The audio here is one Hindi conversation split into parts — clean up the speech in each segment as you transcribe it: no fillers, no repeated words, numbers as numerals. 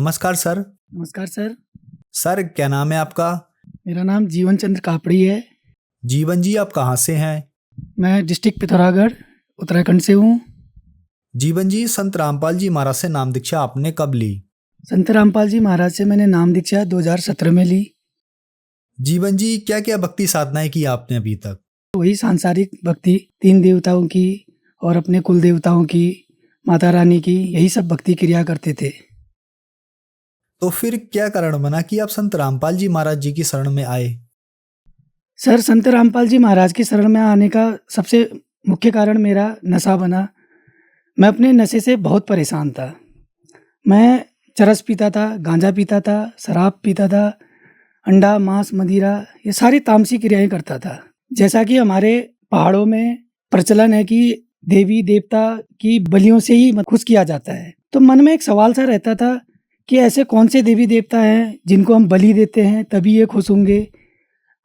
नमस्कार सर। नमस्कार सर। सर क्या नाम है आपका? मेरा नाम जीवन चंद्र कापड़ी है। जीवन जी, आप कहाँ से हैं? मैं डिस्ट्रिक्ट पिथौरागढ़ उत्तराखंड से हूँ। जीवन जी, संत रामपाल जी महाराज से नाम दीक्षा आपने कब ली? संत रामपाल जी महाराज से मैंने नाम दीक्षा 2017 में ली। जीवन जी, क्या क्या भक्ति साधनाएं की आपने अभी तक? वही सांसारिक भक्ति, 3 देवताओं की और अपने कुल देवताओं की, माता रानी की, यही सब भक्ति क्रिया करते थे। तो फिर क्या कारण बना कि आप संत रामपाल जी महाराज जी की शरण में आए? सर, संत रामपाल जी महाराज की शरण में आने का सबसे मुख्य कारण मेरा नशा बना। मैं अपने नशे से बहुत परेशान था। मैं चरस पीता था, गांजा पीता था, शराब पीता था, अंडा, मांस, मदिरा, ये सारी तामसी क्रियाएं करता था। जैसा कि हमारे पहाड़ों में प्रचलन है कि देवी देवता की बलियों से ही खुश किया जाता है, तो मन में एक सवाल सा रहता था कि ऐसे कौन से देवी देवता हैं जिनको हम बलि देते हैं तभी ये खुश होंगे।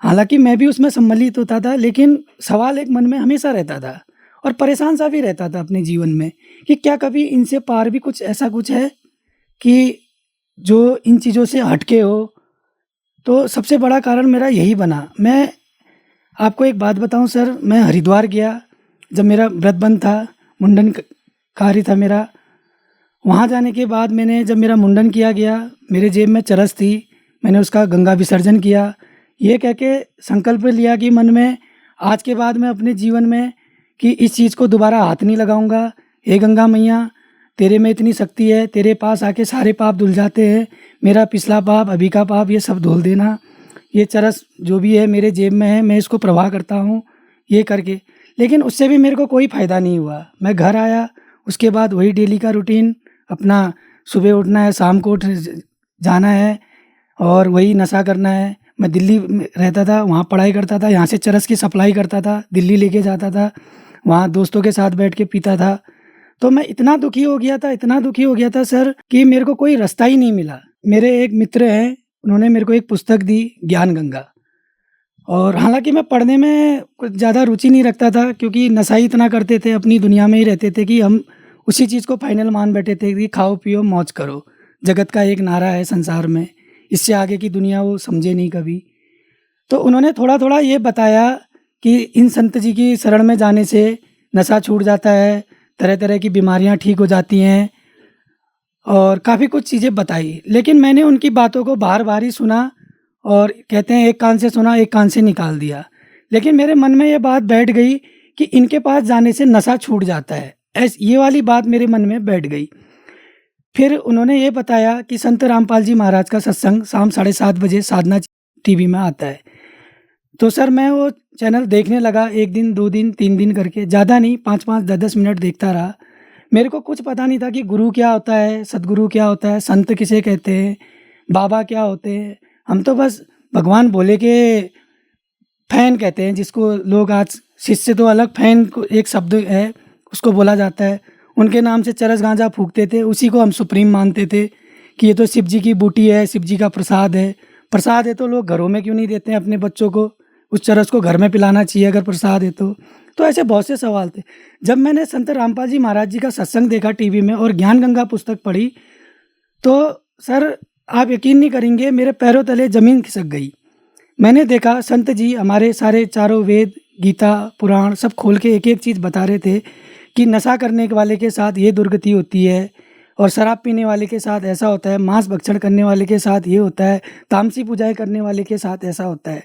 हालांकि मैं भी उसमें सम्मिलित होता था, लेकिन सवाल एक मन में हमेशा रहता था और परेशान सा भी रहता था अपने जीवन में कि क्या कभी इनसे पार भी कुछ ऐसा कुछ है कि जो इन चीज़ों से हटके हो। तो सबसे बड़ा कारण मेरा यही बना। मैं आपको एक बात बताऊं सर, मैं हरिद्वार गया जब मेरा व्रत बंध था, मुंडन कार्य था मेरा। वहाँ जाने के बाद जब मेरा मुंडन किया गया, मेरे जेब में चरस थी, मैंने उसका गंगा विसर्जन किया। ये कह के संकल्प लिया कि मन में आज के बाद मैं अपने जीवन में कि इस चीज़ को दोबारा हाथ नहीं लगाऊंगा। हे गंगा मैया, तेरे में इतनी शक्ति है, तेरे पास आके सारे पाप धुल जाते हैं। मेरा पिछला पाप, अभी का पाप, ये सब धुल देना। ये चरस जो भी है मेरे जेब में है, मैं इसको प्रवाह करता हूँ ये करके। लेकिन उससे भी मेरे को कोई फ़ायदा नहीं हुआ। मैं घर आया, उसके बाद वही डेली का रूटीन अपना, सुबह उठना है, शाम को जाना है और वही नशा करना है। मैं दिल्ली में रहता था, वहाँ पढ़ाई करता था, यहाँ से चरस की सप्लाई करता था, दिल्ली लेके जाता था, वहाँ दोस्तों के साथ बैठ के पीता था। तो मैं इतना दुखी हो गया था, इतना दुखी हो गया था सर कि मेरे को कोई रास्ता ही नहीं मिला। मेरे एक मित्र हैं, उन्होंने मेरे को एक पुस्तक दी, ज्ञान गंगा। और हालांकि मैं पढ़ने में कुछ ज़्यादा रुचि नहीं रखता था, क्योंकि नशा ही इतना करते थे, अपनी दुनिया में ही रहते थे कि हम उसी चीज़ को फाइनल मान बैठे थे कि खाओ पियो मौज करो। जगत का एक नारा है संसार में, इससे आगे की दुनिया वो समझे नहीं कभी। तो उन्होंने थोड़ा थोड़ा ये बताया कि इन संत जी की शरण में जाने से नशा छूट जाता है, तरह तरह की बीमारियां ठीक हो जाती हैं और काफ़ी कुछ चीज़ें बताई। लेकिन मैंने उनकी बातों को बार बार ही सुना और कहते हैं एक कान से सुना एक कान से निकाल दिया। लेकिन मेरे मन में ये बात बैठ गई कि इनके पास जाने से नशा छूट जाता है, ये वाली बात मेरे मन में बैठ गई। फिर उन्होंने ये बताया कि संत रामपाल जी महाराज का सत्संग शाम 7:30 बजे साधना टीवी में आता है। तो सर मैं वो चैनल देखने लगा, 1 दिन 2 दिन 3 दिन करके, ज़्यादा नहीं, 5-5 10-10 मिनट देखता रहा। मेरे को कुछ पता नहीं था कि गुरु क्या होता है, सदगुरु क्या होता है, संत किसे कहते हैं, बाबा क्या होते हैं। हम तो बस भगवान भोले के फैन कहते हैं, जिसको लोग आज शिष्य तो अलग, फैन को एक शब्द है उसको बोला जाता है। उनके नाम से चरस गांजा फूकते थे, उसी को हम सुप्रीम मानते थे कि ये तो शिव जी की बूटी है, शिव जी का प्रसाद है। प्रसाद है तो लोग घरों में क्यों नहीं देते हैं अपने बच्चों को, उस चरस को घर में पिलाना चाहिए अगर प्रसाद है तो ऐसे बहुत से सवाल थे। जब मैंने संत रामपाल जी महाराज जी का सत्संग देखा टीवी में और ज्ञान गंगा पुस्तक पढ़ी, तो सर आप यकीन नहीं करेंगे, मेरे पैरों तले ज़मीन खिसक गई। मैंने देखा संत जी हमारे सारे चारों वेद, गीता, पुराण सब खोल के एक एक चीज़ बता रहे थे कि नशा करने वाले के साथ ये दुर्गति होती है और शराब पीने वाले के साथ ऐसा होता है, मांस भक्षण करने वाले के साथ ये होता है, तामसी पूजाएं करने वाले के साथ ऐसा होता है।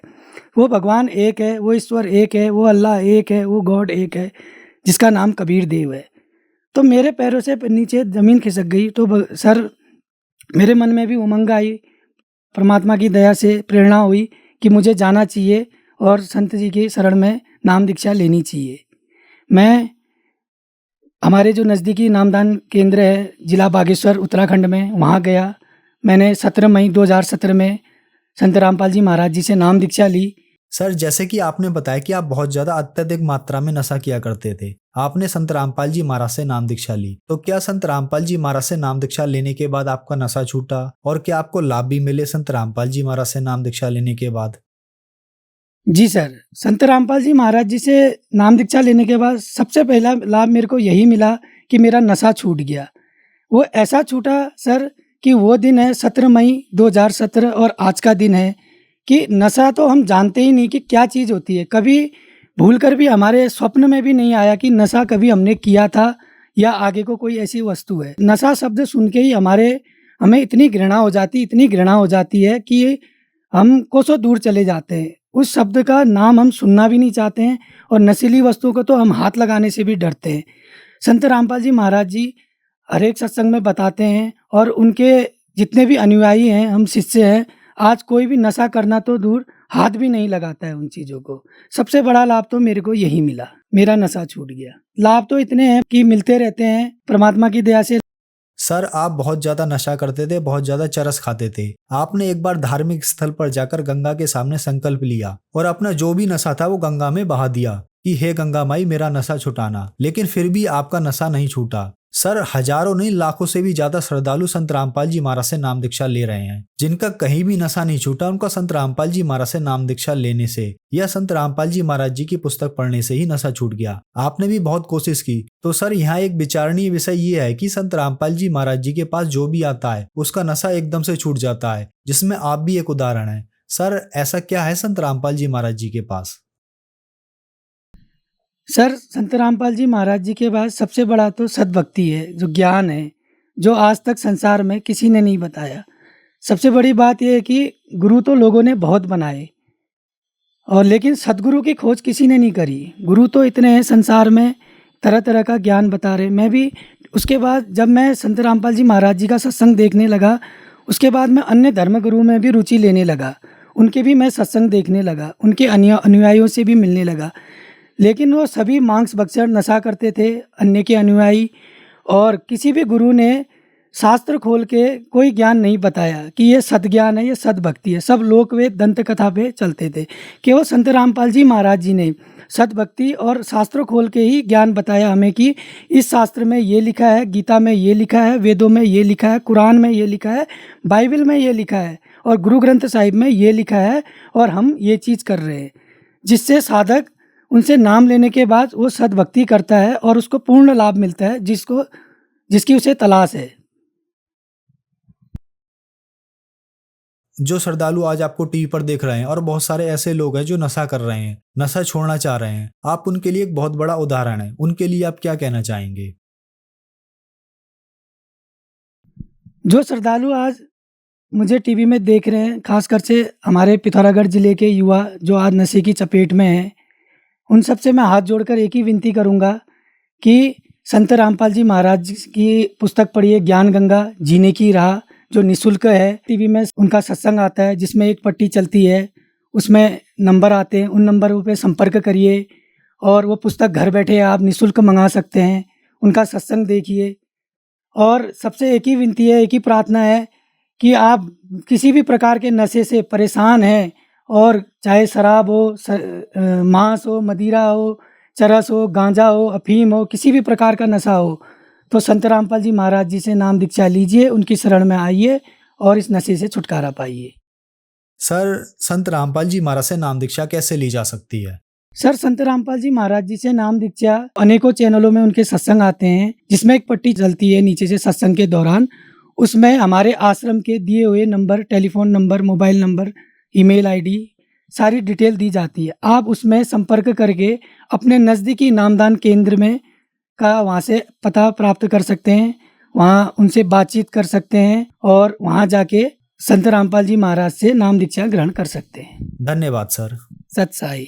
वो भगवान एक है, वो ईश्वर एक है, वो अल्लाह एक है, वो गॉड एक है, जिसका नाम कबीर देव है। तो मेरे पैरों से नीचे ज़मीन खिसक गई। तो सर मेरे मन में भी उमंग आई, परमात्मा की दया से प्रेरणा हुई कि मुझे जाना चाहिए और संत जी की शरण में नाम दीक्षा लेनी चाहिए। मैं हमारे जो नज़दीकी नामदान केंद्र है जिला बागेश्वर उत्तराखंड में, वहाँ गया। मैंने 17 मई 2017 में संत रामपाल जी महाराज जी से नाम दीक्षा ली। सर जैसे कि आपने बताया कि आप बहुत ज्यादा अत्यधिक मात्रा में नशा किया करते थे, आपने संत रामपाल जी महाराज से नाम दीक्षा ली, तो क्या संत रामपाल जी महाराज से नाम दीक्षा लेने के बाद आपका नशा छूटा और क्या आपको लाभ भी मिले संत रामपाल जी महाराज से नाम दीक्षा लेने के बाद? जी सर, संत रामपाल जी महाराज जी से नाम दीक्षा लेने के बाद सबसे पहला लाभ मेरे को यही मिला कि मेरा नशा छूट गया। वो ऐसा छूटा सर कि वो दिन है 17 मई 2017 और आज का दिन है कि नशा तो हम जानते ही नहीं कि क्या चीज़ होती है। कभी भूल कर भी हमारे स्वप्न में भी नहीं आया कि नशा कभी हमने किया था या आगे को कोई ऐसी वस्तु है। नशा शब्द सुन के ही हमें इतनी घृणा हो जाती है कि हम कोसों दूर चले जाते हैं। उस शब्द का नाम हम सुनना भी नहीं चाहते हैं और नशीली वस्तुओं को तो हम हाथ लगाने से भी डरते हैं। संत रामपाल जी महाराज जी हर एक सत्संग में बताते हैं और उनके जितने भी अनुयायी हैं, हम शिष्य हैं, आज कोई भी नशा करना तो दूर हाथ भी नहीं लगाता है उन चीज़ों को। सबसे बड़ा लाभ तो मेरे को यही मिला, मेरा नशा छूट गया। लाभ तो इतने हैं कि मिलते रहते हैं परमात्मा की दया से। सर, आप बहुत ज्यादा नशा करते थे, बहुत ज्यादा चरस खाते थे। आपने एक बार धार्मिक स्थल पर जाकर गंगा के सामने संकल्प लिया और अपना जो भी नशा था वो गंगा में बहा दिया कि हे गंगा माई मेरा नशा छुटाना, लेकिन फिर भी आपका नशा नहीं छूटा। सर, हजारों नहीं लाखों से भी ज्यादा श्रद्धालु संत रामपाल जी महाराज से नाम दीक्षा ले रहे हैं। जिनका कहीं भी नशा नहीं छूटा, उनका संत रामपाल जी महाराज से नाम दीक्षा लेने से या संत रामपाल जी महाराज जी की पुस्तक पढ़ने से ही नशा छूट गया। आपने भी बहुत कोशिश की। तो सर, यहाँ एक विचारणीय विषय ये है कि संत रामपाल जी महाराज जी के पास जो भी आता है उसका नशा एकदम से छूट जाता है, जिसमें आप भी एक उदाहरण है। सर, ऐसा क्या है संत रामपाल जी महाराज जी के पास? सर, संत रामपाल जी महाराज जी के पास सबसे बड़ा तो सद्भक्ति है, जो ज्ञान है, जो आज तक संसार में किसी ने नहीं बताया। सबसे बड़ी बात यह है कि गुरु तो लोगों ने बहुत बनाए और लेकिन सद्गुरु की खोज किसी ने नहीं करी। गुरु तो इतने हैं संसार में, तरह तरह का ज्ञान बता रहे। मैं भी उसके बाद जब मैं संत रामपाल जी महाराज जी का सत्संग देखने लगा, उसके बाद मैं अन्य धर्म गुरु में भी रुचि लेने लगा। उनके भी मैं सत्संग देखने लगा, उनके अनुयायियों से भी मिलने लगा। लेकिन वो सभी मांस भक्षण नशा करते थे, अन्य के अनुयायी, और किसी भी गुरु ने शास्त्र खोल के कोई ज्ञान नहीं बताया कि ये सद्ज्ञान है, ये सद्भक्ति है। सब लोकवेद दंत कथा पे चलते थे। केवल संत रामपाल जी महाराज जी ने सद्भक्ति और शास्त्र खोल के ही ज्ञान बताया हमें कि इस शास्त्र में ये लिखा है, गीता में ये लिखा है, वेदों में ये लिखा है, कुरान में ये लिखा है, बाइबल में ये लिखा है और गुरु ग्रंथ साहिब में ये लिखा है और हम ये चीज़ कर रहे हैं, जिससे साधक उनसे नाम लेने के बाद वो सद्भक्ति करता है और उसको पूर्ण लाभ मिलता है जिसकी उसे तलाश है। जो श्रद्धालु आज आपको टीवी पर देख रहे हैं और बहुत सारे ऐसे लोग हैं जो नशा कर रहे हैं, नशा छोड़ना चाह रहे हैं, आप उनके लिए एक बहुत बड़ा उदाहरण है। उनके लिए आप क्या कहना चाहेंगे? जो श्रद्धालु आज मुझे टीवी में देख रहे हैं, खासकर से हमारे पिथौरागढ़ जिले के युवा जो आज नशे की चपेट में हैं, उन सब से मैं हाथ जोड़कर एक ही विनती करूंगा कि संत रामपाल जी महाराज की पुस्तक पढ़िए, ज्ञान गंगा जीने की राह, जो निःशुल्क है। टीवी में उनका सत्संग आता है जिसमें एक पट्टी चलती है, उसमें नंबर आते हैं, उन नंबरों पे संपर्क करिए और वो पुस्तक घर बैठे आप निःशुल्क मंगा सकते हैं। उनका सत्संग देखिए। और सबसे एक ही विनती है, एक ही प्रार्थना है कि आप किसी भी प्रकार के नशे से परेशान हैं, और चाहे शराब हो, मांस हो, मदिरा हो, चरस हो, गांजा हो, अफीम हो, किसी भी प्रकार का नशा हो, तो संत रामपाल जी महाराज जी से नाम दीक्षा लीजिए, उनकी शरण में आइए और इस नशे से छुटकारा पाइए। सर, संत रामपाल जी महाराज से नाम दीक्षा कैसे ली जा सकती है? सर, संत रामपाल जी महाराज जी से नाम दीक्षा अनेकों चैनलों में उनके सत्संग आते हैं, जिसमें एक पट्टी चलती है नीचे से सत्संग के दौरान। उसमें हमारे आश्रम के दिए हुए number, telephone number, mobile number, email ID, सारी डिटेल दी जाती है। आप उसमें संपर्क करके अपने नज़दीकी नामदान केंद्र में वहाँ से पता प्राप्त कर सकते हैं, वहाँ उनसे बातचीत कर सकते हैं और वहाँ जाके संत रामपाल जी महाराज से नाम दीक्षा ग्रहण कर सकते हैं। धन्यवाद सर। सत साई।